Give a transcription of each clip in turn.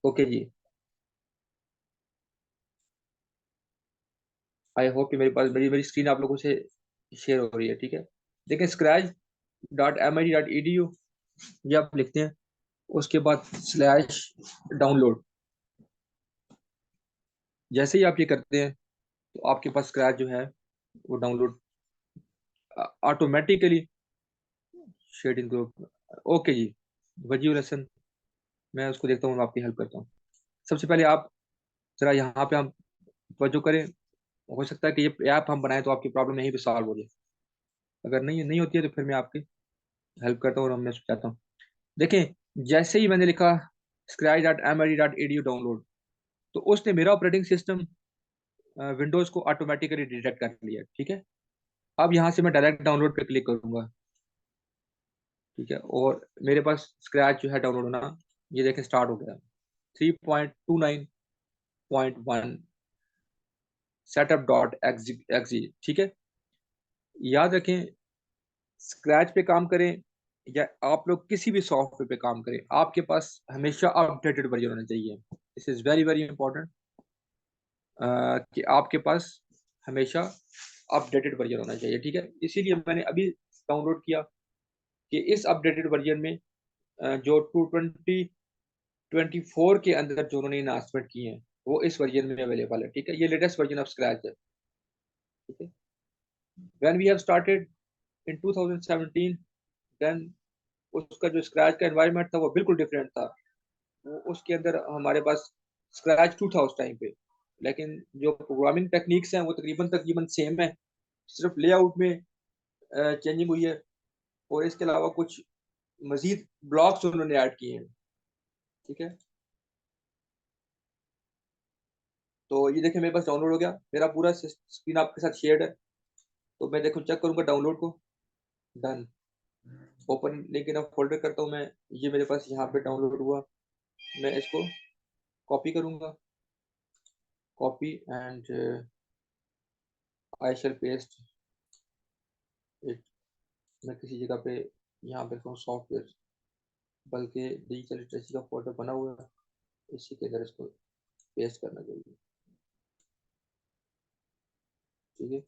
Okay ji, I hope कि मेरे पास मेरी मेरी स्क्रीन आप लोगों से शेयर हो रही है। ठीक है, देखें scratch.mit.edu ये आप लिखते हैं, उसके बाद स्लैश डाउनलोड। जैसे ही आप ये करते हैं तो आपके पास स्क्रैच जो है वो download automatically shading group. Okay जी, वजीव हसन, मैं उसको देखता हूँ, मैं आपकी हेल्प करता हूँ। सबसे पहले आप जरा यहाँ पे हम तवज्जो करें। हो सकता है कि ये ऐप हम बनाए तो आपकी प्रॉब्लम यहीं पे सॉल्व हो जाए। अगर नहीं नहीं होती है तो फिर मैं आपकी हेल्प करता हूँ और मैं समझाता हूँ। देखें, जैसे ही मैंने लिखा scratch.mit.edu डाउनलोड, तो उसने मेरा ऑपरेटिंग सिस्टम विंडोज को ऑटोमेटिकली डिटेक्ट कर लिया। ठीक है, अब यहाँ से मैं डायरेक्ट डाउनलोड पे क्लिक करूंगा। ठीक है, और मेरे पास स्क्रैच जो है डाउनलोड होना, ये देखें स्टार्ट हो गया। 3.29.1 setup.exe। ठीक है, याद रखें, स्क्रैच पे काम करें या आप लोग किसी भी सॉफ्टवेयर पे काम करें, आपके पास हमेशा अपडेटेड वर्जन होना चाहिए। This is very very important कि आपके पास हमेशा अपडेटेड वर्जन होना चाहिए। ठीक है, इसीलिए मैंने अभी डाउनलोड किया कि इस अपडेटेड वर्जन में जो 22024 के अंदर जो उन्होंने अनाउंसमेंट की है वो इस वर्जन में अवेलेबल है। ठीक है, ये लेटेस्ट वर्जन ऑफ स्क्रैच है। ठीक है, when we have started in 2017, then उसका जो स्क्रैच का एनवायरनमेंट था वो बिल्कुल डिफरेंट था। वो उसके अंदर हमारे पास स्क्रैच 2 था उस टाइम पे, लेकिन जो प्रोग्रामिंग टेक्निक्स हैं वो तकरीबन तकरीबन सेम है, सिर्फ लेआउट में चेंजिंग हुई है, और इसके अलावा कुछ मजीद ब्लॉक्स उन्होंने ऐड किए हैं। ठीक है, तो ये देखिए मेरे पास डाउनलोड हो गया, मेरा पूरा स्क्रीन आपके साथ शेयर्ड है। तो मैं देखो चेक करूंगा डाउनलोड को। डन, ओपन लेकिन अब फोल्डर करता हूँ मैं। ये मेरे पास यहाँ पे डाउनलोड हुआ, मैं इसको कॉपी करूंगा, copy and I shall paste it. मैं किसी जगह पे यहाँ पे सॉफ्टवेयर, बल्कि डिजिटल लिटरेसी का फोल्डर बना हुआ है, इसी के अंदर इसको पेस्ट करना चाहिए। ठीक है,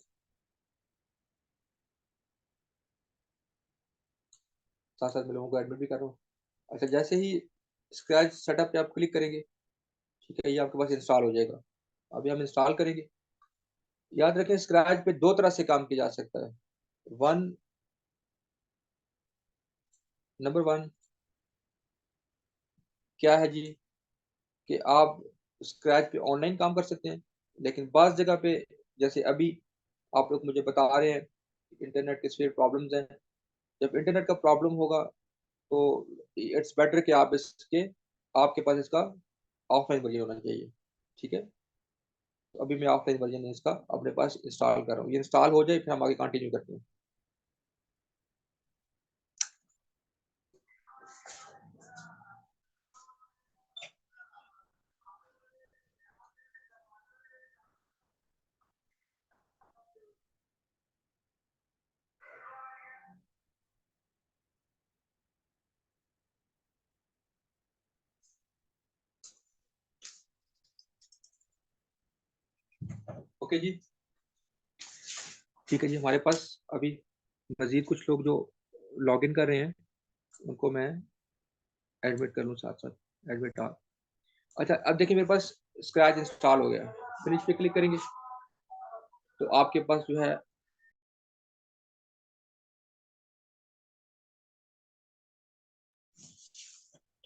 साथ साथ मैं लोगों को एडमिट भी कर रहा हूँ। अच्छा, जैसे ही स्क्रैच सेटअप पे आप क्लिक करेंगे, ठीक है, ये आपके पास इंस्टॉल हो जाएगा। अभी हम इंस्टॉल करेंगे। याद रखें, स्क्रैच पे दो तरह से काम किया जा सकता है। वन, नंबर वन क्या है जी, कि आप स्क्रैच पे ऑनलाइन काम कर सकते हैं, लेकिन बाज़ जगह पे, जैसे अभी आप लोग मुझे बता रहे हैं इंटरनेट के इसमें प्रॉब्लम्स हैं। जब इंटरनेट का प्रॉब्लम होगा तो इट्स बेटर कि आप इसके, आपके पास इसका ऑफलाइन वर्जन होना चाहिए। ठीक है, तो अभी मैं ऑफलाइन वर्जन इसका अपने पास इंस्टॉल कर रहा हूँ। ये इंस्टॉल हो जाए फिर हम आगे कंटिन्यू करते हैं। ओके जी, ठीक है जी, हमारे पास अभी मजीद कुछ लोग जो लॉग इन कर रहे हैं उनको मैं एडमिट कर लूँ साथ साथ, एडमिट ऑल। अच्छा, अब देखिए मेरे पास स्क्रैच इंस्टॉल हो गया। फिनिश पे क्लिक करेंगे तो आपके पास जो है,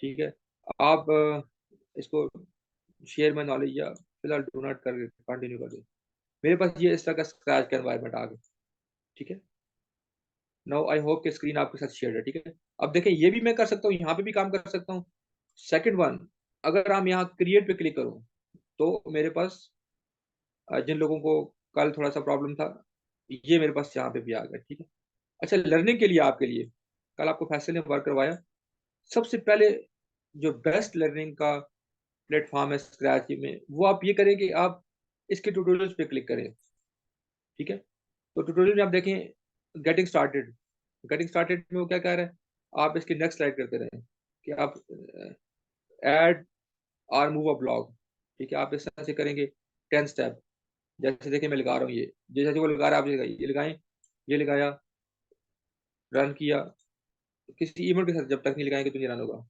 ठीक है, आप इसको शेयर माई नॉलेज या फिलहाल डू नॉट कर कंटिन्यू कर दो। मेरे पास ये इस तरह का स्क्रैच का एनवायरनमेंट आ गया। ठीक है, नाउ आई होप कि स्क्रीन आपके साथ शेयर है। ठीक है, अब देखें ये भी मैं कर सकता हूँ, यहाँ पे भी काम कर सकता हूँ। सेकंड वन, अगर हम यहाँ क्रिएट पे क्लिक करूँ तो मेरे पास जिन लोगों को कल थोड़ा सा प्रॉब्लम था, ये मेरे पास यहाँ पे भी आ गया। ठीक है, अच्छा, लर्निंग के लिए आपके लिए कल आपको फैसल ने वर्क करवाया। सबसे पहले जो बेस्ट लर्निंग का प्लेटफॉर्म है स्क्रैच में, वो आप ये करें कि आप इसके ट्यूटोरियल्स पे क्लिक करें। ठीक है, तो ट्यूटोरियल में आप देखें गेटिंग स्टार्टेड। गेटिंग स्टार्टेड में वो क्या कह रहा है, आप इसकी नेक्स्ट स्लाइड करते रहें कि आप ऐड और मूव अ ब्लॉक। ठीक है, आप इस तरह से करेंगे 10 स्टेप। जैसे देखिए मैं लगा रहा हूँ, ये जैसे वो लगा रहा है, आप ये लगाएं, ये लगाया, रन किया। किसी इवेंट के साथ जब तक नहीं लगाएंगे तो नहीं रन होगा।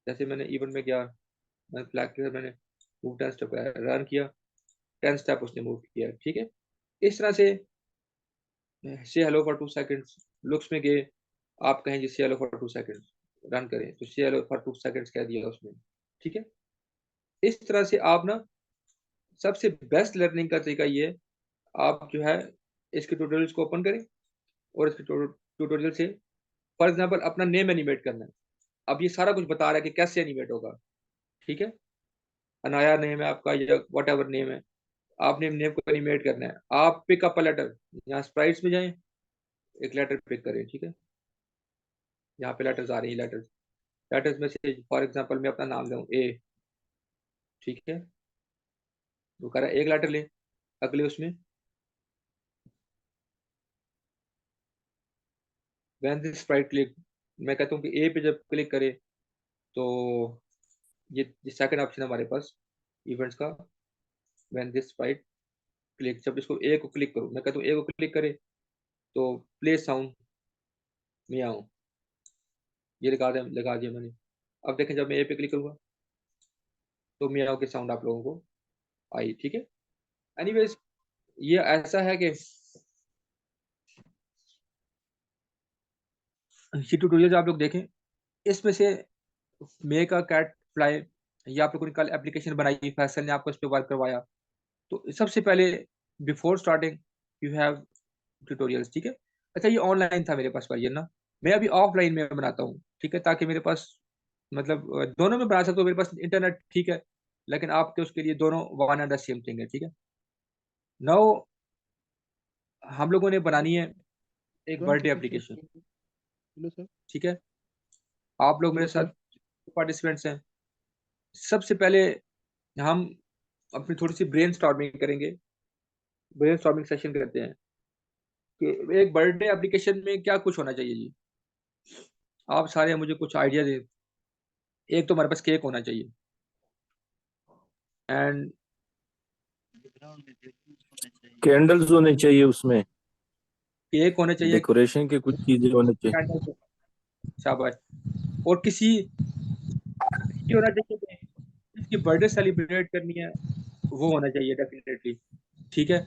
जैसे मैंने इवेंट में गया, मैंने फ्लैग किया, मैंने मूव 10 स्टेप रन किया, 10 स्टेप उसने मूव किया। ठीक है, इस तरह से से हेलो फॉर 2 सेकेंड्स, लुक्स में गए, आप कहें जी से हेलो फॉर 2 सेकेंड्स, रन करें तो से हेलो फॉर 2 सेकेंड्स कह दिया उसने। ठीक है, इस तरह से आप ना, सबसे बेस्ट लर्निंग का तरीका ये, आप जो है इसके ट्यूटोरियल्स को ओपन करें और इसके ट्यूटोरियल से फॉर एग्जांपल अपना नेम एनिमेट करना है। अब ये सारा कुछ बता रहा है कि कैसे एनिमेट होगा। ठीक है, अनाया नेम है आपका या वट एवर नेम है, आपने नेम को एनिमेट करना है। आप पिक अप अ लेटर, यहाँ स्प्राइट्स में जाएं, एक लेटर पिक करें। ठीक है, यहाँ पे लेटर्स आ रही हैं, लेटर्स, लेटर्स में से फॉर एग्जांपल मैं अपना नाम लूँ ए। ठीक है, वो कह रहा है एक लेटर ले, अगले उसमें व्हेन दिस स्प्राइट क्लिक, मैं कहता हूँ कि ए पे जब क्लिक करे तो ये सेकंड ऑप्शन है हमारे पास इवेंट्स का, व्हेन दिस स्प्राइट क्लिक, जब इसको ए को क्लिक करूँ, मैं कहता हूँ ए को क्लिक करे तो प्ले साउंड में आऊँ, ये लगा दिया मैंने। अब देखें जब मैं ए पे क्लिक करूंगा तो मियाओ की साउंड आप लोगों को आई। ठीक है, एनीवेज ये ऐसा है कि ये ट्यूटोरियल आप लोग देखें, इसमें से मेक अ कैट फ्लाई, ये आप लोगों ने कल एप्लीकेशन बनाई, फैसल ने आपको इस पर वर्क करवाया। तो सबसे पहले before starting you have tutorials. ठीक है, अच्छा ये ऑनलाइन था मेरे पास वर्जन ना, मैं अभी ऑफलाइन में बनाता हूँ। ठीक है, ताकि मेरे पास मतलब दोनों में बना सकते हो, मेरे पास इंटरनेट ठीक है, लेकिन आपके उसके लिए दोनों one and the same thing है। ठीक है, नाउ हम लोगों ने बनानी है एक ज्वाइन बर्थडे कैसे किया एप्लीकेशन। Hello sir. ठीक है, आप लोग हेलो मेरे सर। साथ पार्टिसिपेंट्स हैं। सबसे पहले हम अपनी थोड़ी सी ब्रेन स्टॉर्मिंग करेंगे, ब्रेन स्टॉर्मिंग सेशन करते हैं कि एक बर्थडे एप्लीकेशन में क्या कुछ होना चाहिए जी। आप सारे मुझे कुछ आइडिया दें। एक तो हमारे पास केक होना चाहिए, एंड कैंडल्स होने चाहिए उसमें, केक होने चाहिए, डेकोरेशन के कुछ चीजें होने चाहिए। कैंडल, शाबाश। और किसी ये होना चाहिए कि जिसकी बर्थडे सेलिब्रेट करनी है वो होना चाहिए डेफिनेटली। ठीक है,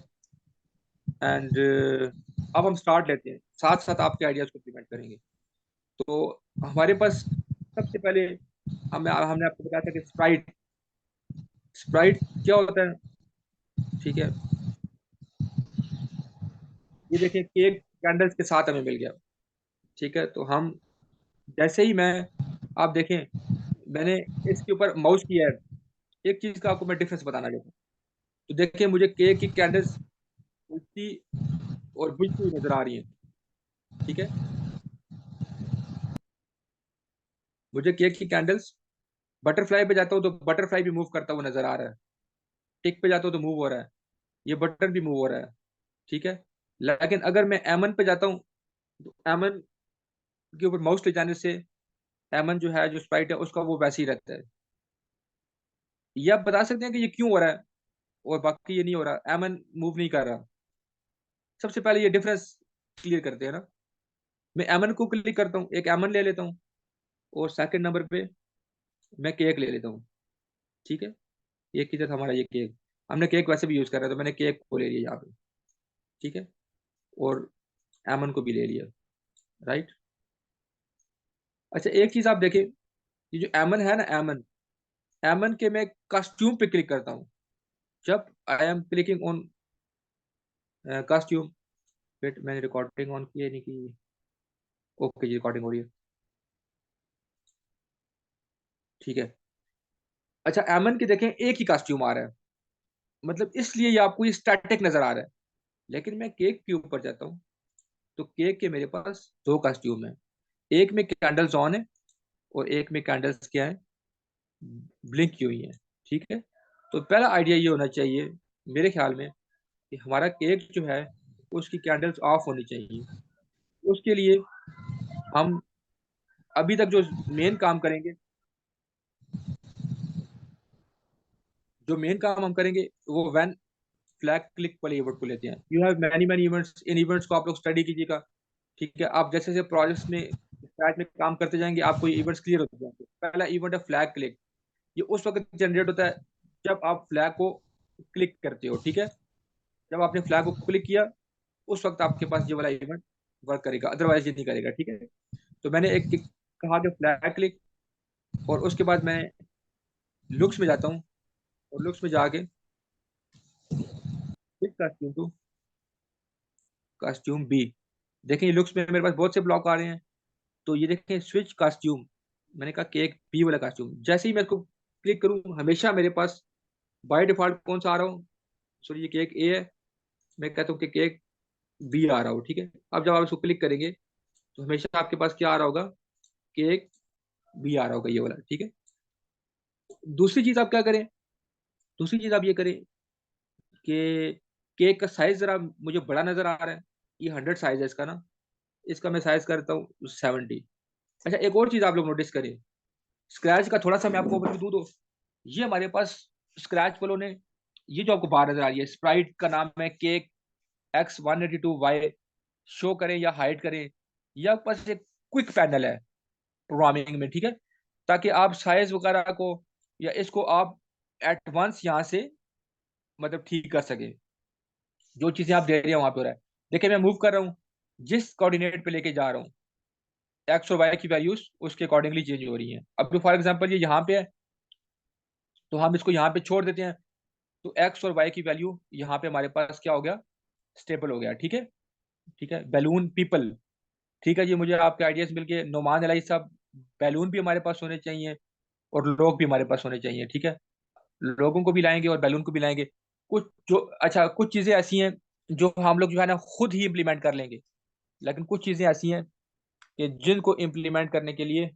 एंड अब हम स्टार्ट लेते हैं, साथ साथ आपके आइडियाज को इम्प्लीमेंट करेंगे। तो हमारे पास सबसे पहले हमने आपको बताया था कि स्प्राइट, स्प्राइट क्या होता है। ठीक है, ये देखिए केक कैंडल्स के साथ हमें मिल गया। ठीक है, तो हम जैसे ही मैं, आप देखें मैंने इसके ऊपर माउस किया है, एक चीज का आपको मैं डिफरेंस बताना चाहता हूँ। तो देखिए मुझे केक की कैंडल्स उल्टी और बुझती हुई नजर आ रही हैं। ठीक है, मुझे केक की कैंडल्स, बटरफ्लाई पे जाता हूँ तो बटरफ्लाई भी मूव करता हुआ नजर आ रहा है, टिक पे जाता हूँ तो मूव हो रहा है, ये बटन भी मूव हो रहा है। ठीक है, लेकिन अगर मैं एमन पे जाता हूँ तो एमन के ऊपर माउस ले जाने से एमन जो है, जो स्प्राइट है उसका वो वैसे ही रहता है। ये आप बता सकते हैं कि ये क्यों हो रहा है और बाकी ये नहीं हो रहा, एमन मूव नहीं कर रहा। सबसे पहले ये डिफरेंस क्लियर करते हैं ना। मैं एमन को क्लिक करता हूँ, एक एमन ले लेता हूँ, और सेकंड नंबर पे मैं केक ले लेता हूँ। ठीक है, एक की तरह हमारा ये केक, हमने केक वैसे भी यूज कर रहा है तो मैंने केक को ले लिया यहाँ पे। ठीक है, और एमन को भी ले लिया, राइट। अच्छा एक चीज आप देखें, ये जो एमन है ना, एमन, एमन के मैं कॉस्ट्यूम पे क्लिक करता हूँ, जब I am clicking on costume. Wait, मैंने रिकॉर्डिंग ऑन की है नहीं की? ओके जी, रिकॉर्डिंग हो रही है। ठीक है, अच्छा एमन के देखें एक ही कॉस्ट्यूम आ रहा है, मतलब इसलिए ये आपको ये स्टैटिक नजर आ रहा है। लेकिन मैं केक के ऊपर जाता हूँ तो केक के मेरे पास दो कॉस्ट्यूम है, एक में कैंडल्स ऑन है और एक में कैंडल्स क्या है, ब्लिंक की हुई है। ठीक है, तो पहला आइडिया ये होना चाहिए मेरे ख्याल में कि हमारा केक जो है उसकी कैंडल्स ऑफ होनी चाहिए। उसके लिए हम अभी तक जो मेन काम करेंगे, जो मेन काम हम करेंगे वो व्हेन फ्लैग क्लिक वाले इवेंट को लेते हैं। You have many many events, in events को आप लोग स्टडी कीजिएगा। ठीक है, आप जैसे जैसे प्रोजेक्ट्स में स्टार्ट में काम करते जाएंगे आपको ये इवेंट्स क्लियर होते जाएंगे। पहला इवेंट है फ्लैग क्लिक। ये उस वक्त जनरेट होता है जब आप फ्लैग को क्लिक करते हो। ठीक है, जब आपने फ्लैग को क्लिक किया उस वक्त आपके पास ये वाला इवेंट वर्क करेगा, अदरवाइज ये नहीं करेगा। ठीक है, तो मैंने एक कहा कि फ्लैग क्लिक, और उसके बाद मैं लुक्स में जाता हूँ, और लुक्स में जाके कॉस्ट्यूम टू कॉस्ट्यूम बी। देखें लुक्स में मेरे पास बहुत से ब्लॉक आ रहे हैं। तो ये देखें स्विच कॉस्ट्यूम, मैंने कहा केक बी वाला कॉस्ट्यूम। जैसे ही मैं इसको क्लिक करूं हमेशा मेरे पास बाय डिफॉल्ट कौन सा आ रहा हूँ, सॉरी ये केक ए है, मैं कहता हूँ कि केक बी आ रहा हूँ। ठीक है, अब जब आप इसको क्लिक करेंगे तो हमेशा आपके पास क्या आ रहा होगा, केक बी आ रहा होगा, ये वाला। ठीक है, दूसरी चीज आप क्या करें, दूसरी चीज आप ये करें कि केक का साइज जरा मुझे बड़ा नजर आ रहा है। ये 100 साइज है इसका ना, इसका मैं साइज करता हूँ 70। अच्छा एक और चीज आप लोग नोटिस करें, स्क्रैच का थोड़ा सा मैं आपको ओवरव्यू दूं तो ये हमारे पास स्क्रैच वालों ने ये जो आपको बाहर नजर आ रही है स्प्राइट का नाम है केक X182Y, शो करें या हाइड करें, ये आपके पास एक क्विक पैनल है प्रोग्रामिंग में। ठीक है, ताकि आप साइज वगैरह को या इसको आप एट वंस यहाँ से मतलब ठीक कर सके। जो चीजें आप दे रहे हैं वहां पे हो रहा है। देखिए मैं मूव कर रहा हूँ, जिस कोऑर्डिनेट पे लेके जा रहा हूँ एक्स और वाई की वैल्यूज उसके अकॉर्डिंगली चेंज हो रही हैं। अब फॉर एग्जांपल ये यहाँ पे है तो हम इसको यहाँ पे छोड़ देते हैं, तो एक्स और वाई की वैल्यू यहाँ पे हमारे पास क्या हो गया, स्टेबल हो गया। ठीक है, ठीक है, बैलून पीपल। ठीक है जी, मुझे आपके आइडियाज मिल गए। नोमान अलाई साहब, बैलून भी हमारे पास होने चाहिए और लोग भी हमारे पास होने चाहिए। ठीक है, लोगों को भी लाएंगे और बैलून को भी लाएंगे। कुछ जो अच्छा कुछ चीजें ऐसी हैं जो हम लोग जो है ना खुद ही इम्प्लीमेंट कर लेंगे, लेकिन कुछ चीजें ऐसी हैं कि जिनको इम्प्लीमेंट करने के लिए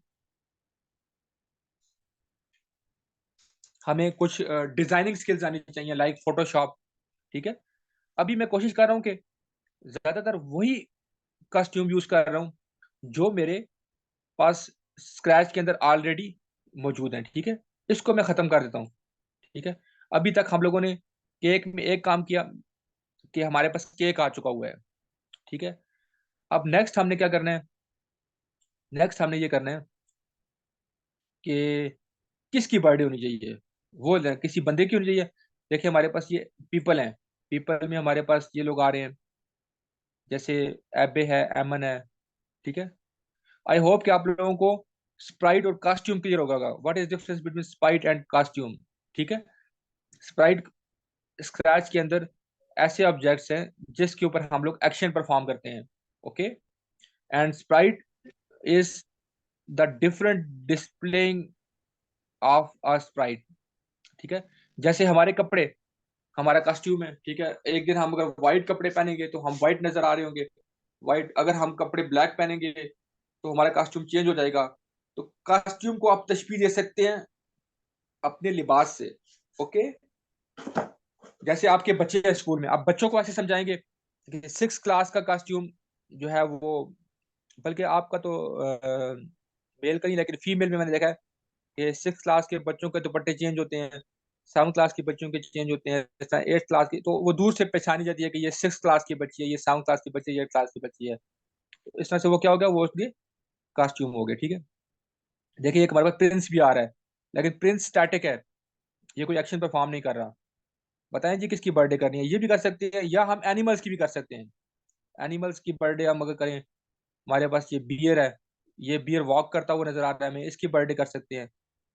हमें कुछ डिजाइनिंग स्किल्स आनी चाहिए, लाइक फोटोशॉप। ठीक है, अभी मैं कोशिश कर रहा हूँ कि ज्यादातर वही कस्ट्यूम यूज कर रहा हूँ जो मेरे पास स्क्रैच के अंदर ऑलरेडी मौजूद है। ठीक है, इसको मैं खत्म कर देता हूँ। ठीक है, अभी तक हम लोगों ने केक में एक काम किया कि हमारे पास केक आ चुका हुआ है। ठीक है, अब नेक्स्ट हमने क्या करना है, नेक्स्ट हमने ये करना है कि किसकी बर्थडे होनी चाहिए, वो किसी बंदे की होनी चाहिए। देखिए हमारे पास ये पीपल हैं, पीपल में हमारे पास ये लोग आ रहे हैं, जैसे एबे है, एमन है। ठीक है, आई होप कि आप लोगों को स्प्राइट और कॉस्ट्यूम क्लियर होगा। What is difference between Sprite and costume. ठीक है, स्प्राइट स्क्रैच के अंदर ऐसे ऑब्जेक्ट्स हैं जिसके ऊपर हम लोग एक्शन परफॉर्म करते हैं। Okay, and Sprite is the different displaying of a Sprite. ठीक है, जैसे हमारे कपड़े, हमारा कॉस्ट्यूम है। ठीक है, एक दिन हम अगर व्हाइट कपड़े पहनेंगे तो हम व्हाइट नजर आ रहे होंगे, व्हाइट। अगर हम कपड़े ब्लैक पहनेंगे तो हमारा कॉस्ट्यूम चेंज हो जाएगा। तो कॉस्ट्यूम को आप तशबीह दे सकते हैं अपने लिबास से। ओके, जैसे आपके बच्चे हैं स्कूल में, आप बच्चों को ऐसे समझाएंगे कि 6 क्लास का कॉस्ट्यूम जो है वो, बल्कि आपका तो मेल का नहीं लेकिन फीमेल में मैंने देखा है कि 6 क्लास के बच्चों के दुपट्टे चेंज होते हैं, 7 क्लास के बच्चों के चेंज होते हैं, 8 क्लास की। तो वो दूर से पहचानी जाती है कि ये 6 क्लास की बच्ची है, ये 7 क्लास की बच्ची है, ये 8 क्लास की बच्ची है। तो इस तरह से वो क्या हो गया, वो उसके कॉस्ट्यूम हो गए। ठीक है, देखिए एक हमारे पास प्रिंस भी आ रहा है, लेकिन प्रिंस स्टैटिक है, ये कोई एक्शन परफॉर्म नहीं कर रहा। बताएं जी किसकी बर्थडे करनी है, ये भी कर सकते हैं या हम एनिमल्स की भी कर सकते हैं। एनिमल्स की बर्थडे हम अगर करें, हमारे पास ये बियर है, ये बियर वॉक करता हुआ नजर आ रहा है, हमें इसकी बर्थडे कर सकते हैं।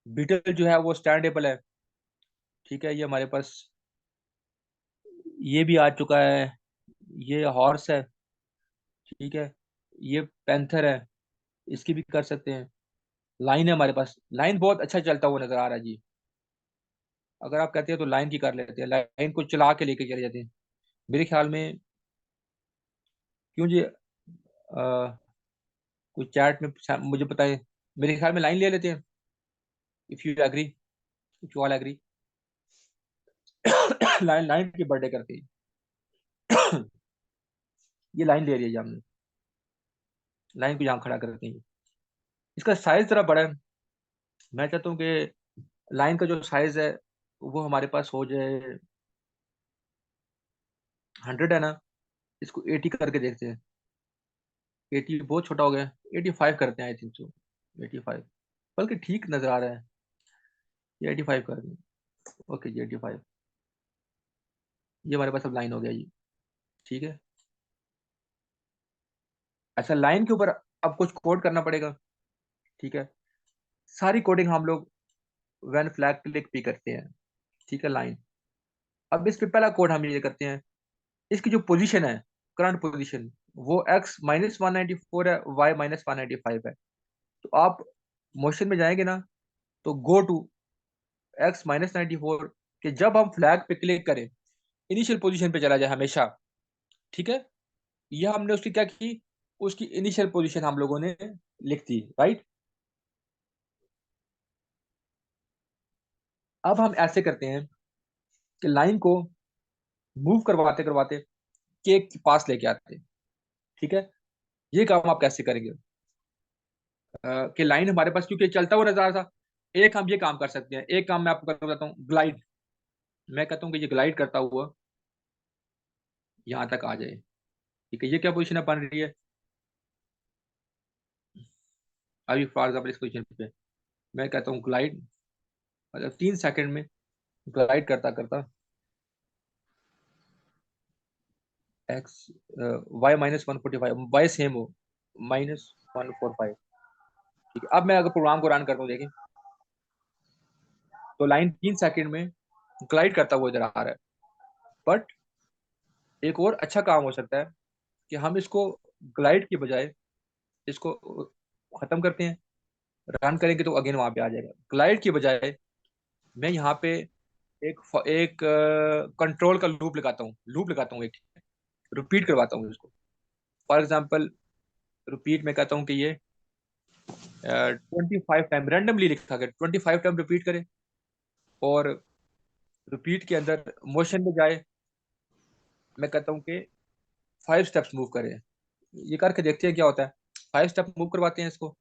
बीटल जो है वो स्टैंडेबल है। ठीक है, ये हमारे पास ये भी आ चुका है, ये हॉर्स है। ठीक है, ये पैंथर है, इसकी भी कर सकते हैं। लाइन है हमारे पास, लाइन बहुत अच्छा चलता हुआ नजर आ रहा है जी। अगर आप कहते हैं तो लाइन की कर लेते हैं, लाइन को चला के लेके चले जाते हैं मेरे ख्याल में। क्यों जी, कोई चैट में मुझे पता है, मेरे ख्याल में लाइन ले लेते हैं। If you agree, if you all agree, line line की बर्थडे करते हैं। ये लाइन ले रही है जी हमने, लाइन को यहाँ खड़ा करते हैं। इसका साइज जरा बड़ा है, मैं चाहता हूँ कि लाइन का जो साइज है वो हमारे पास हो जाए 100 है ना, इसको 80 करके देखते हैं। 80 बहुत छोटा हो गया, 85 करते हैं आई थिंक सो। 85, बल्कि ठीक नजर आ रहा है, ये 85 कर दें। ओके जी 85, ये हमारे पास अब लाइन हो गया जी। ठीक है, अच्छा लाइन के ऊपर अब कुछ कोड करना पड़ेगा। ठीक है, सारी कोडिंग हम लोग व्हेन फ्लैग क्लिक भी करते हैं। ठीक है, लाइन। अब इस पे पहला कोड हम ये करते हैं, इसकी जो पोजीशन है, करंट पोजीशन, वो x-194 है, y-195 है। तो आप मोशन में जाएंगे ना, तो गो टू x-94 कि जब हम फ्लैग पे क्लिक करें इनिशियल पोजीशन पे चला जाए हमेशा। ठीक है, ये हमने उसकी क्या की, उसकी इनिशियल पोजीशन हम लोगों ने लिख दी, राइट। अब हम ऐसे करते हैं कि लाइन को मूव करवाते करवाते केक के पास लेके आते हैं। ठीक है, ये काम आप कैसे करेंगे, कि लाइन हमारे पास क्योंकि चलता हुआ नजर आ रहा था। एक हम ये काम कर सकते हैं, एक काम मैं आपको करना बताता हूँ, ग्लाइड। मैं कहता हूँ कि ये ग्लाइड करता हुआ यहाँ तक आ जाए। ठीक है, ये क्या पोजीशन है बन रही है अभी फॉर एग्जाम्पल इस पोजीशन पे। मैं कहता हूँ ग्लाइड, मतलब 3 सेकंड में ग्लाइड करता करता एक्स, y-145, वाई सेम हो, -145। ठीक है, अब मैं अगर प्रोग्राम को रन करता हूँ देखें, तो लाइन 3 सेकंड में ग्लाइड करता हुआ इधर आ रहा है। बट एक और अच्छा काम हो सकता है कि हम इसको ग्लाइड की बजाय इसको खत्म करते हैं, रन करेंगे तो अगेन वहां पे आ जाएगा। ग्लाइड की बजाय मैं यहाँ पे एक एक कंट्रोल का लूप लगाता हूँ एक, रिपीट करवाता हूँ इसको। फॉर एग्जाम्पल रिपीट में कहता हूँ कि ये 25 टाइम रैंडमली लिखा गया, 25 टाइम रिपीट करे। और रिपीट के अंदर मोशन में जाए, मैं कहता हूँ कि 5 स्टेप्स मूव करें। ये करके देखते हैं क्या होता है। 5 स्टेप मूव करवाते हैं इसको।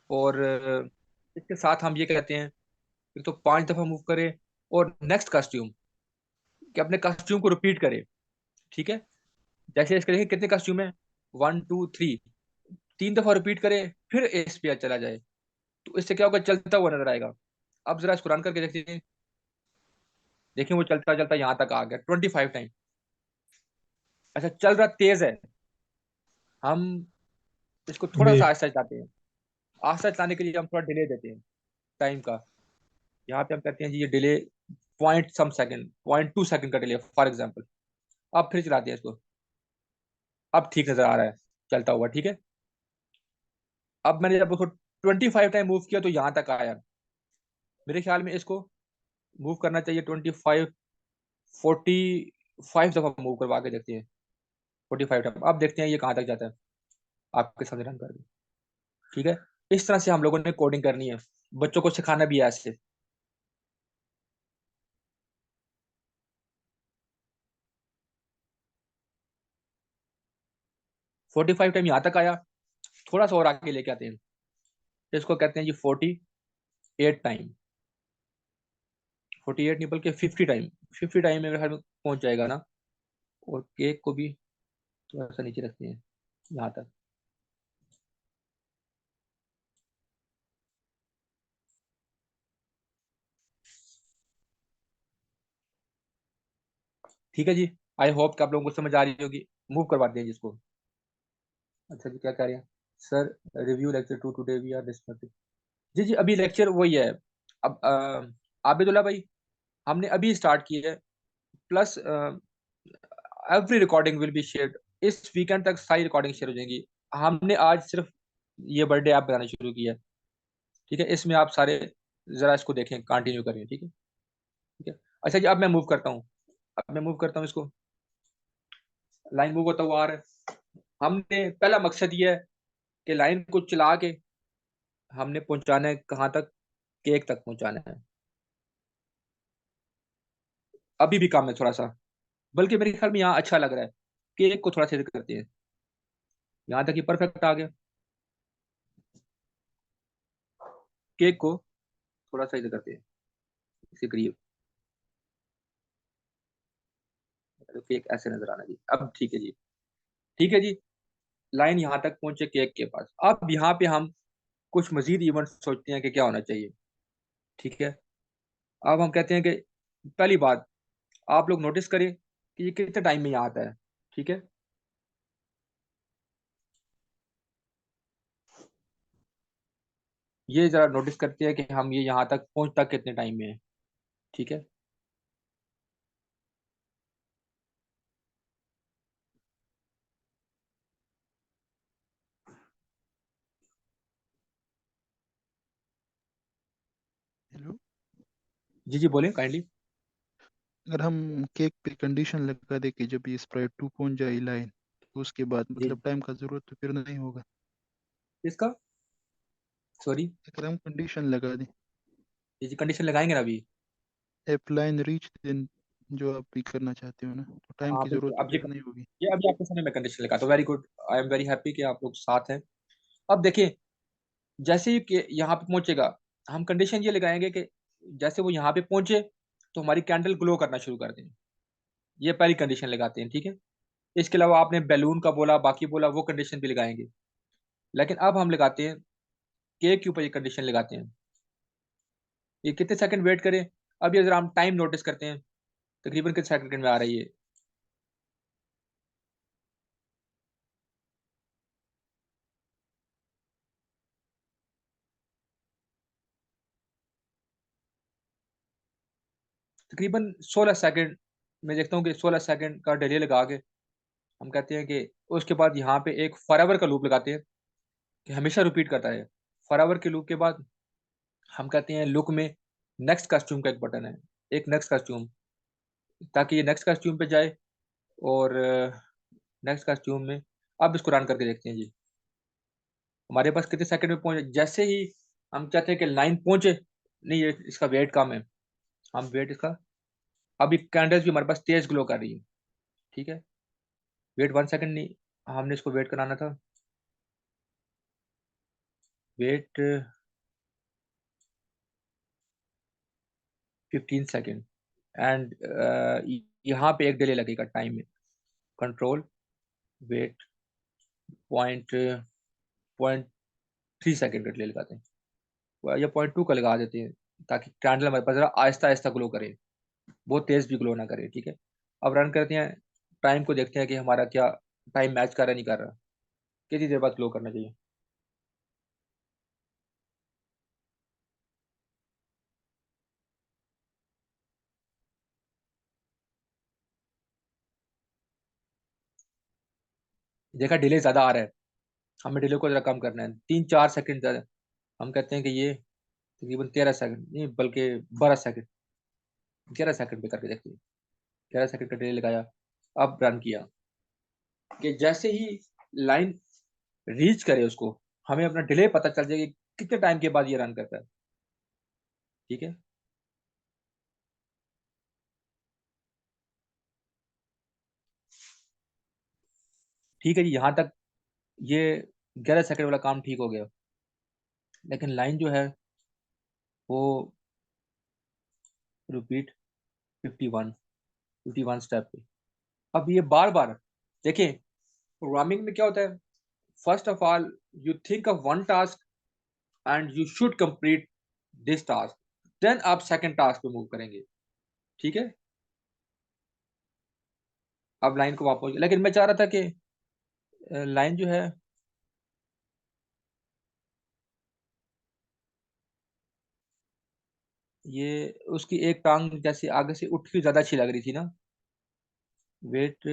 और इसके साथ हम ये कहते हैं, एक तो 5 दफा मूव करे, और नेक्स्ट कस्ट्यूम, कि अपने कस्ट्यूम को रिपीट करे। ठीक है, जैसे इसके देखिए कितने कस्ट्यूम है, 1 2 3, 3 दफा रिपीट करे, फिर एस पे चला जाए, तो इससे क्या होगा, चलता हुआ नजर आएगा। अब जरा इसको रन करके देखते हैं, देखिए वो चलता चलता यहाँ तक आ गया 25 टाइम। अच्छा चल रहा तेज है, हम इसको थोड़ा सा भी आहिस्ता चलाते हैं। आहिस्ता चलाने के लिए हम थोड़ा डिले देते हैं टाइम का। यहाँ पे हम कहते हैं जी ये डिले 0.some सेकंड, 0.2 सेकंड का डिले फॉर एग्जाम्पल। अब फिर चलाते हैं इसको, अब ठीक नजर आ रहा है चलता हुआ। ठीक है, अब मैंने जब उसको 25 टाइम मूव किया तो यहाँ तक आया। मेरे ख्याल में इसको मूव करना चाहिए 45 दफा मूव करवा के देखते हैं। 45 टाइम, अब देखते हैं ये कहाँ तक जाता है आपके सामने रन करके। ठीक है, इस तरह से हम लोगों ने कोडिंग करनी है, बच्चों को सिखाना भी है ऐसे। 45 टाइम यहाँ तक आया, थोड़ा सा और आगे लेके आते हैं, इसको कहते हैं जी 48 टाइम। 48 नहीं बल्कि 50 टाइम। 50 टाइम में मेरे ख्याल में पहुंच जाएगा ना। और केक को भी थोड़ा सा नीचे रखते हैं यहाँ तक। ठीक है जी, आई होप कि आप लोगों को समझ आ रही होगी। मूव करवाते हैं जिसको। अच्छा जी, क्या कह रहे हैं sir, review lecture 2 today we are discussing. जी जी, अभी लेक्चर वही है। अब आबिदुल्ला भाई, हमने अभी स्टार्ट की है। Plus every recording will be shared. इस वीकेंड तक सारी रिकॉर्डिंग शेयर हो जाएंगी। हमने आज सिर्फ ये बर्थडे ऐप बनाना शुरू किया है। ठीक है, इसमें आप सारे जरा इसको देखें, कंटिन्यू करें। ठीक है, ठीक है। अच्छा जी, अब मैं मूव करता हूँ, अब मैं मूव करता हूँ इसको। लाइन मूव होता हुआ आ रहा है। हमने पहला मकसद ये है कि लाइन को चला के हमने पहुंचाना है कहाँ तक, केक तक पहुंचाना है। अभी भी काम है थोड़ा सा, बल्कि मेरे ख्याल में यहाँ अच्छा लग रहा है। केक को थोड़ा सा करते हैं, यहाँ तक ही परफेक्ट आ गया। केक को थोड़ा सा इधर करते हैं, इसके करीब। तो केक ऐसे नजर आना जी। अब ठीक है जी, ठीक है जी। लाइन यहाँ तक पहुंचे केक के पास। अब यहाँ पे हम कुछ मजीद इवेंट सोचते हैं कि क्या होना चाहिए। ठीक है, अब हम कहते हैं कि पहली बात, आप लोग नोटिस करें कि ये कितने टाइम में यहाँ आता है। ठीक है, ये जरा नोटिस करते हैं कि हम ये यहाँ तक पहुंचता कितने टाइम में है। ठीक है, हेलो। जी जी बोलें काइंडली। अगर हम केक पे कंडीशन लगा दे कि जब ये स्प्राइट 2 पहुंच जाए लाइन, तो उसके बाद जी, मतलब टाइम का जरूरत तो फिर नहीं होगा। इसका सॉरी, अगर हम कंडीशन लगा दें ये जी कंडीशन लगाएंगे ना अभी। एप लाइन रीच देन, जो आप भी करना चाहते हो ना, तो टाइम हाँ की जरूरत बिल्कुल, तो अब फिर नहीं होगी। ये अभी आपके सामने मैं कंडीशन लगा, तो very good, I am very happy कि आप लोग साथ हैं। अब देखिए, जैसे ही यहाँ पे पहुंचेगा, हम कंडीशन ये लगाएंगे कि जैसे वो यहाँ पे पहुंचे तो हमारी कैंडल ग्लो करना शुरू कर दें। ये पहली कंडीशन लगाते हैं, ठीक है। इसके अलावा आपने बैलून का बोला, बाकी बोला, वो कंडीशन भी लगाएंगे। लेकिन अब हम लगाते हैं केक के ऊपर ये कंडीशन लगाते हैं, ये कितने सेकंड वेट करें। अब ये जरा हम टाइम नोटिस करते हैं, तकरीबन कितने सेकंड में आ रही है। तकरीबन 16 सेकंड मैं देखता हूँ कि 16 सेकंड का डिले लगा के हम कहते हैं कि उसके बाद यहाँ पे एक फॉरएवर का लूप लगाते हैं कि हमेशा रिपीट करता है। फॉरएवर के लूप के बाद हम कहते हैं लुक में नेक्स्ट कस्ट्यूम का एक बटन है, एक नेक्स्ट कस्ट्यूम, ताकि ये नेक्स्ट कस्ट्यूम पे जाए। और नेक्स्ट कस्ट्यूम में अब इसको रन करके देखते हैं जी, हमारे पास कितने सेकंड में पहुंचे। जैसे ही हम चाहते हैं कि लाइन पहुंचे, नहीं ये इसका वेट कम है, हम वेट इसका, अभी कैंडल्स भी हमारे पास तेज ग्लो कर रही है। ठीक है, वेट 1 सेकंड नहीं, हमने इसको वेट कराना था, वेट 15 सेकंड। एंड यहाँ पे एक डिले लगेगा टाइम में, control wait point point 3 second का डिले लगाते हैं, या पॉइंट 2 का लगा देते हैं, ताकि कैंडल हमारे पास जरा आहिस्ता आहिस्ता ग्लो करे, बहुत तेज भी ग्लो ना करे। ठीक है, अब रन करते हैं, टाइम को देखते हैं कि हमारा क्या टाइम मैच कर रहा है नहीं कर रहा, कितनी देर बाद ग्लो करना चाहिए। देखा डिले ज्यादा आ रहा है, हमें डिले को जरा कम करना है, 3-4 सेकंड ज्यादा। हम कहते हैं कि ये तकरीबन 13 सेकंड नहीं बल्कि 12 सेकंड, 11 सेकंड पे करके देखते हैं। 11 सेकंड का डिले लगाया, अब रन किया, कि जैसे ही लाइन रीच करे उसको, हमें अपना डिले पता चल जाएगा कि कितने टाइम के बाद ये रन करता है। ठीक है, ठीक है जी, यहाँ तक ये 11 सेकंड वाला काम ठीक हो गया। लेकिन लाइन जो है वो रिपीट 51 स्टेप पे, अब ये बार बार देखिए, प्रोग्रामिंग में क्या होता है, first of all you think of one task and you should complete this task, then आप सेकंड टास्क पे मूव करेंगे। ठीक है, अब लाइन को वापस, लेकिन मैं चाह रहा था कि लाइन जो है ये उसकी एक टांग जैसे आगे से उठ के ज्यादा अच्छी लग रही थी ना। वेट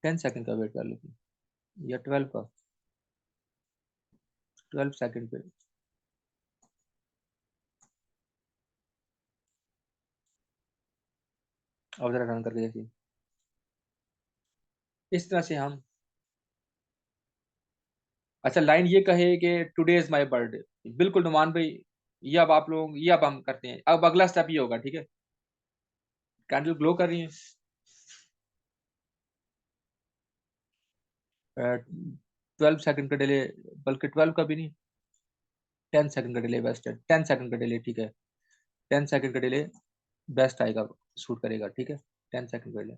10 सेकंड का वेट कर लेते, या 12 का, 12 सेकंड पे। और जरा रन करके देखिए, इस तरह से हम, अच्छा लाइन ये कहे कि टुडे इज माय बर्थडे, बिल्कुल नुमान भाई, ये अब आप लोग, ये अब हम करते हैं, अब अगला स्टेप ये होगा। ठीक है, कैंडल ग्लो कर रही है, 12 सेकंड का डिले, बल्कि 12 का भी नहीं, 10 सेकंड का डिले बेस्ट है, 10 सेकंड का डिले ठीक है, 10 सेकंड का डिले बेस्ट आएगा, सूट करेगा। ठीक है, 10 सेकंड पहले।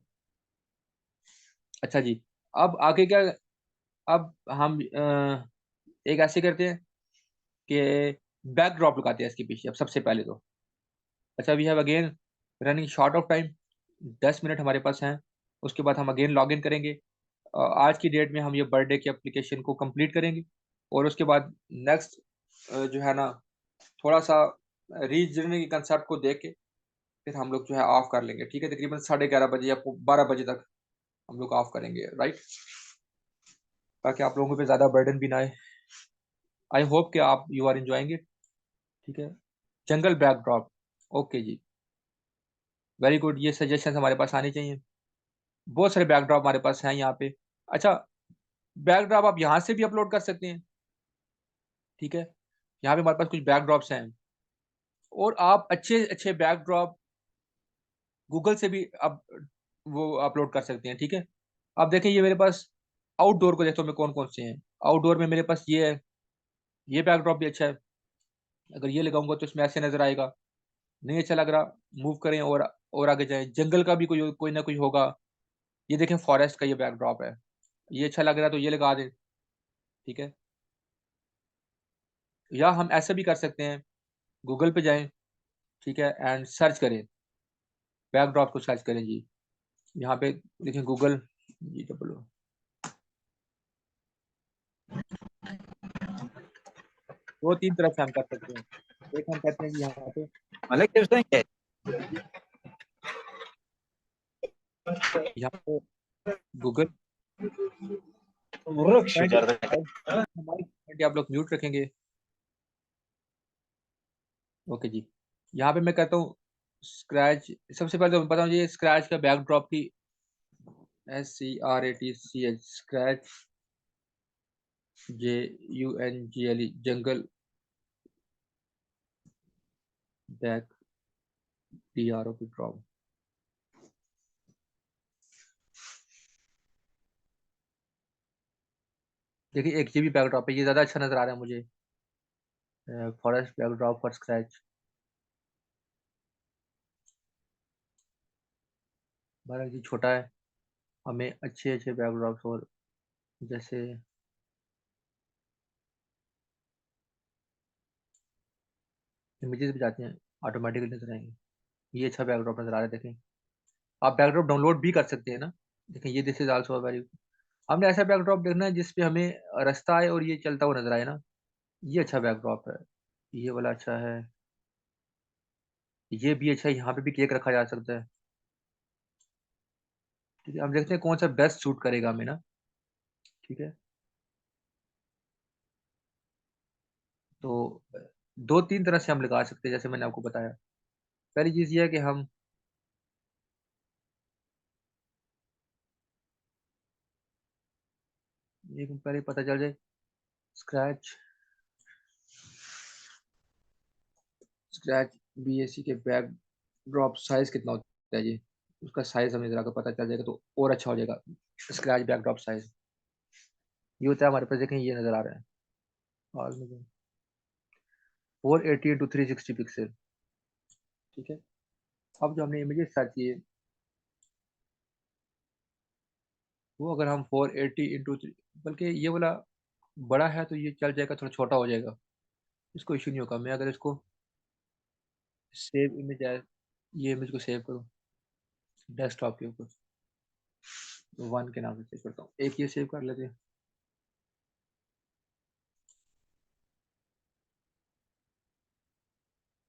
अच्छा जी, अब आगे क्या, अब हम एक ऐसे करते हैं कि बैकड्रॉप लगाते हैं इसके पीछे। अब सबसे पहले तो अच्छा, we have again running short of time, 10 minute हमारे पास हैं। उसके बाद हम अगेन लॉग इन करेंगे। आज की डेट में हम ये बर्थडे की एप्लीकेशन को कंप्लीट करेंगे, और उसके बाद नेक्स्ट जो है ना, थोड़ा सा रीजनिंग के कंसेप्ट को देख के फिर हम लोग जो है ऑफ कर लेंगे। ठीक है, तकरीबन 11:30 बजे या 12 बजे तक हम लोग ऑफ करेंगे, राइट, ताकि आप लोगों पे ज़्यादा बर्डन भी ना आए। आई होप कि आप यू आर इंजॉइंग इट। ठीक है, जंगल बैकड्रॉप, ओके जी, वेरी गुड। ये सजेशन हमारे पास आने चाहिए। बहुत सारे बैकड्रॉप हमारे पास हैं यहाँ पे। अच्छा, बैकड्रॉप आप यहाँ से भी अपलोड कर सकते हैं। ठीक है, यहाँ पे हमारे पास कुछ बैकड्रॉप्स हैं, और आप अच्छे अच्छे बैकड्रॉप गूगल से भी अब वो अपलोड कर सकते हैं। ठीक है, आप देखें ये मेरे पास आउटडोर को देखो मैं कौन कौन से हैं। आउटडोर में मेरे पास ये है, ये बैकड्रॉप भी अच्छा है। अगर ये लगाऊंगा तो इसमें ऐसे नजर आएगा, नहीं अच्छा लग रहा, मूव करें और आगे जाएं। जंगल का भी कोई कोई ना कोई होगा। ये देखें फॉरेस्ट का ये बैकड्रॉप है, ये अच्छा लग रहा है तो ये लगा दें। ठीक है, या हम ऐसा भी कर सकते हैं, गूगल पे जाएं, ठीक है, एंड सर्च करें, बैकड्रॉप को सर्च करें जी। यहाँ पे देखें गूगल जी, डबल दो तीन तरह से हम कर सकते हैं। एक हम करते हैं कि यहाँ पे मला कसं आहे यहाँ पे गूगल वृक्ष विचारतात हमारी आप लोग म्यूट रखेंगे। ओके जी, यहाँ पे मैं कहता हूँ स्क्रैच। सबसे पहले तो मैं बताऊँ ये स्क्रैच का बैकड्रॉप की SCRATCH स्क्रैच, JUNGLE जंगल बैक DROP ड्रॉप। देखिए एक ये भी बैकड्रॉप है, ये ज़्यादा अच्छा नज़र आ रहा है मुझे, फॉरेस्ट बैकड्रॉप फॉर स्क्रैच। बारह जी छोटा है, हमें अच्छे अच्छे बैकड्रॉप्स और जैसे इमेजेस भी जाते हैं ऑटोमेटिकली नजर आएंगे। ये अच्छा बैकड्रॉप नजर आ रहा है, देखें। आप बैकड्रॉप डाउनलोड भी कर सकते हैं ना, देखें ये दिस इज आल्सो वेरी। हमने ऐसा बैकड्रॉप देखना है जिसपे हमें रास्ता आए और ये चलता हुआ नजर आए ना, ये अच्छा बैकड्रॉप है। ये वाला अच्छा है, ये भी अच्छा है, यहाँ पे भी केक रखा जा सकता है। ठीक है, हम देखते हैं कौन सा बेस्ट सूट करेगा हमें ना। ठीक है, तो दो तीन तरह से हम लगा सकते हैं, जैसे मैंने आपको बताया। पहली चीज़ ये है कि हम ये पहले पता चल जाए स्क्रैच स्क्रैच BAC के बैक ड्रॉप साइज कितना होता है जी, उसका साइज हमें जरा का पता चल जाएगा तो और अच्छा हो जाएगा। स्क्रैच बैक ड्रॉप साइज ये होता है हमारे पास, देखें ये नज़र आ रहा है, और मुझे 480 × 360 पिक्सल। ठीक है, अब जो हमने इमेजेस सर्च किए वो अगर हम 480 × 3, बल्कि ये वाला बड़ा है तो ये चल जाएगा, थोड़ा छोटा हो जाएगा, इसको इशू नहीं होगा। मैं अगर इसको सेव इमेज है, ये इमेज को सेव करूँ डेस्कटॉप के ऊपर, 1 के नाम से सेव करता हूँ, एक ये सेव कर लेते हैं।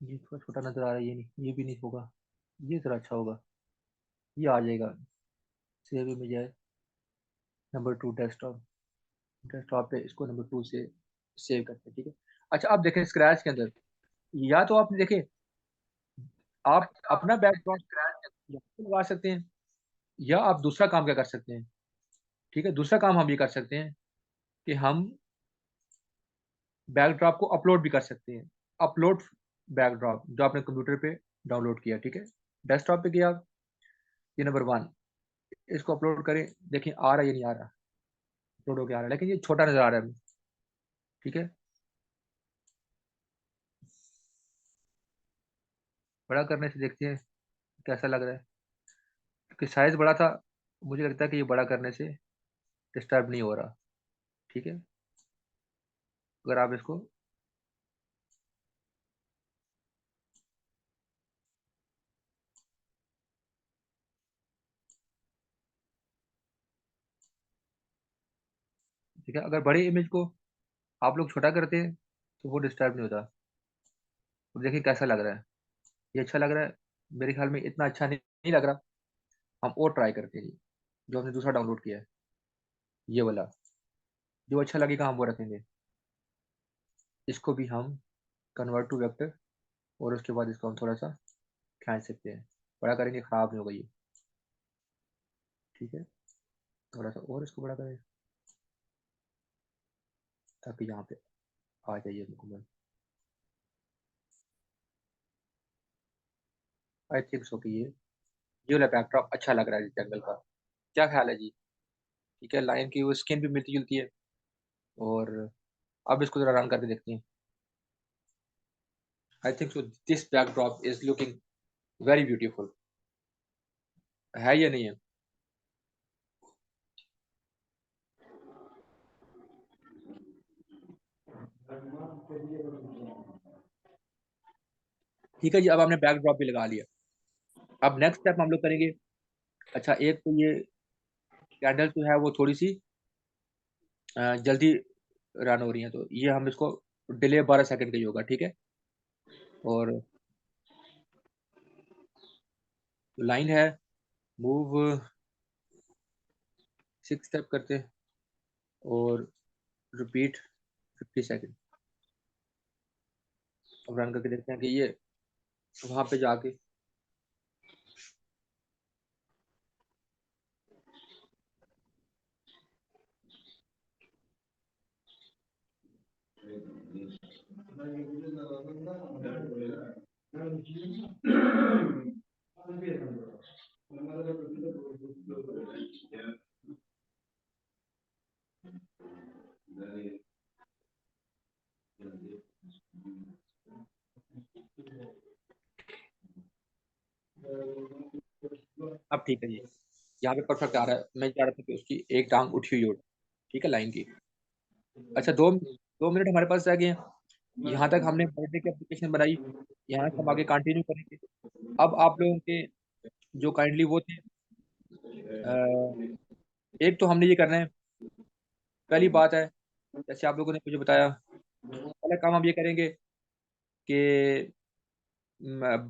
ये थोड़ा छोटा नजर आ रहा है, ये नहीं, ये भी नहीं होगा, ये जरा अच्छा होगा, ये आ जाएगा। सेव इमेज है नंबर 2 डेस्कटॉप, डेस्कटॉप पे इसको नंबर 2 से सेव करते हैं। ठीक है, अच्छा अब देखें स्क्रैच के अंदर, या तो आपने देखें आप अपना बैकग्राउंड लगा सकते हैं, या आप दूसरा काम क्या कर सकते हैं। ठीक है, दूसरा काम हम ये कर सकते हैं कि हम बैकड्रॉप को अपलोड भी कर सकते हैं। अपलोड बैकड्रॉप जो आपने कंप्यूटर पे डाउनलोड किया, ठीक है, डेस्कटॉप पे किया, ये नंबर 1, इसको अपलोड करें, देखें आ रहा है या नहीं आ रहा, अपलोड होकर आ रहा है लेकिन ये छोटा नजर आ रहा है अभी। ठीक है, बड़ा करने से देखते हैं कैसा लग रहा है। कि साइज बड़ा था, मुझे लगता है कि ये बड़ा करने से डिस्टर्ब नहीं हो रहा। ठीक है, अगर आप इसको ठीक है, अगर बड़े इमेज को आप लोग छोटा करते हैं तो वो डिस्टर्ब नहीं होता। अब देखिए कैसा लग रहा है, ये अच्छा लग रहा है, मेरे ख्याल में इतना अच्छा नहीं लग रहा। हम और ट्राई करते हैं जी, जो हमने दूसरा डाउनलोड किया है, ये वाला, जो अच्छा लगेगा हम वो रखेंगे। इसको भी हम कन्वर्ट टू वेक्टर, और उसके बाद इसको हम थोड़ा सा खींच सकते हैं, बड़ा करेंगे, ख़राब नहीं होगा ये। ठीक है, थोड़ा सा और इसको बड़ा करें ताकि यहाँ पे आ जाइए मुकम्मल। आई थिंक सो कि ये वाला बैकड्रॉप अच्छा लग रहा है जंगल का। क्या ख्याल है जी? ठीक है, लाइन की वो स्किन भी मिलती जुलती है। और अब इसको ज़रा रन करके देखते हैं। I think so this backdrop is looking very beautiful, है या नहीं है? ठीक है जी, अब हमने बैकड्रॉप भी लगा लिया। अब नेक्स्ट स्टेप हम लोग करेंगे। अच्छा, एक तो ये कैंडल जो है वो थोड़ी सी जल्दी रन हो रही है, तो ये हम इसको डिले 12 सेकंड का ही होगा। ठीक है, और लाइन है मूव 6 स्टेप करते हैं और रिपीट 50 सेकंड। अब रन करके देखते हैं कि ये वहां पे जाके अब ठीक है जी, यहाँ पे परफेक्ट आ रहा है। मैं चाह रहा था कि उसकी एक टांग उठी हुई हो। ठीक है, लाइन की। अच्छा, 2 मिनट हमारे पास रह गए हैं। यहाँ तक हमने बर्थडे की एप्लीकेशन बनाई, यहाँ से हम आगे कंटिन्यू करेंगे। अब आप लोगों के जो काइंडली वो थे, एक तो हमने ये करना है, पहली बात है, जैसे आप लोगों ने मुझे बताया, पहला काम हम ये करेंगे कि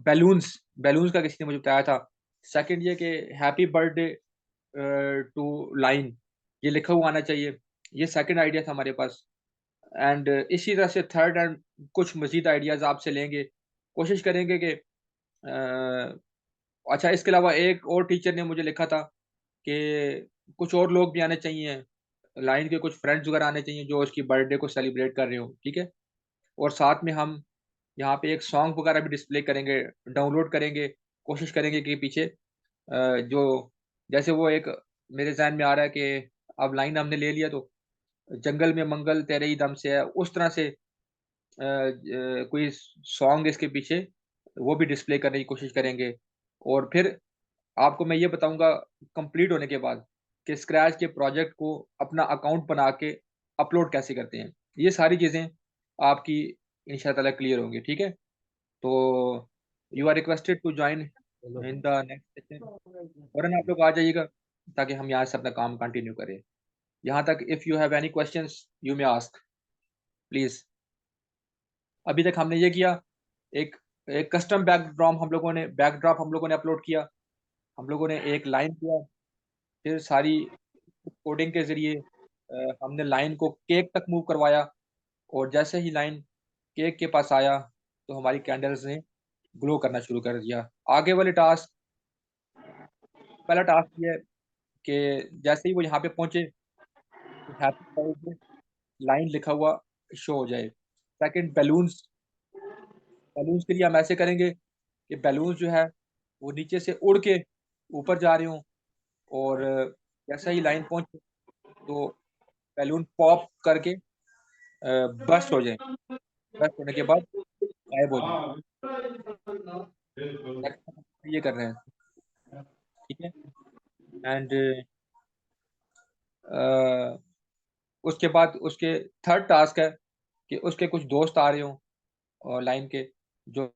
बैलून्स बैलून्स का किसी ने मुझे बताया था। सेकंड ये कि हैप्पी बर्थडे टू लाइन, ये लिखा हुआ आना चाहिए। ये सेकंड आइडिया था हमारे पास। एंड इसी तरह से थर्ड एंड कुछ मजीद आइडियाज़ आपसे लेंगे, कोशिश करेंगे कि अच्छा, इसके अलावा एक और टीचर ने मुझे लिखा था कि कुछ और लोग भी आने चाहिए, लाइन के कुछ फ्रेंड्स वगैरह आने चाहिए जो उसकी बर्थडे को सेलिब्रेट कर रहे हो। ठीक है, और साथ में हम यहाँ पे एक सॉन्ग वगैरह भी डिस्प्ले करेंगे, डाउनलोड करेंगे। कोशिश करेंगे कि पीछे जो, जैसे वो एक मेरे जहन में आ रहा है कि अब लाइन हमने ले लिया तो जंगल में मंगल तेरे ही दम से है, उस तरह से कोई सॉन्ग इसके पीछे वो भी डिस्प्ले करने की कोशिश करेंगे। और फिर आपको मैं ये बताऊंगा कंप्लीट होने के बाद कि स्क्रैच के प्रोजेक्ट को अपना अकाउंट बना के अपलोड कैसे करते हैं। ये सारी चीज़ें आपकी इंशाल्लाह क्लियर होंगी। ठीक है, तो you are requested to join in the next session. फौरन आप लोग आ जाइएगा ताकि हम यहाँ से अपना काम कंटिन्यू करें। यहाँ तक if you have any questions you may ask please. अभी तक हमने ये किया, एक एक कस्टम बैकड्रॉप हम लोगों ने अपलोड किया, हम लोगों ने एक लाइन किया, फिर सारी कोडिंग के ज़रिए हमने लाइन को केक तक मूव करवाया। और जैसे ही लाइन केक के पास आया तो हमारी कैंडल्स ने ग्लो करना शुरू कर दिया। आगे वाले टास्क, पहला टास्क ये है कि जैसे ही वो यहाँ पे पहुँचे तो हैप्पी बर्थडे लाइन लिखा हुआ शो हो जाए। सेकंड, बैलून्स बैलून्स के लिए हम ऐसे करेंगे कि बैलून्स जो है वो नीचे से उड़ के ऊपर जा रहे हों, और जैसा ही लाइन पहुँचे तो बैलून पॉप करके बस्ट हो जाए, बस्ट होने के बाद गायब हो जाए। नेक्स्ट ये कर रहे हैं। ठीक है। एंड उसके बाद उसके थर्ड टास्क है कि उसके कुछ दोस्त आ रहे हों और लाइन के जो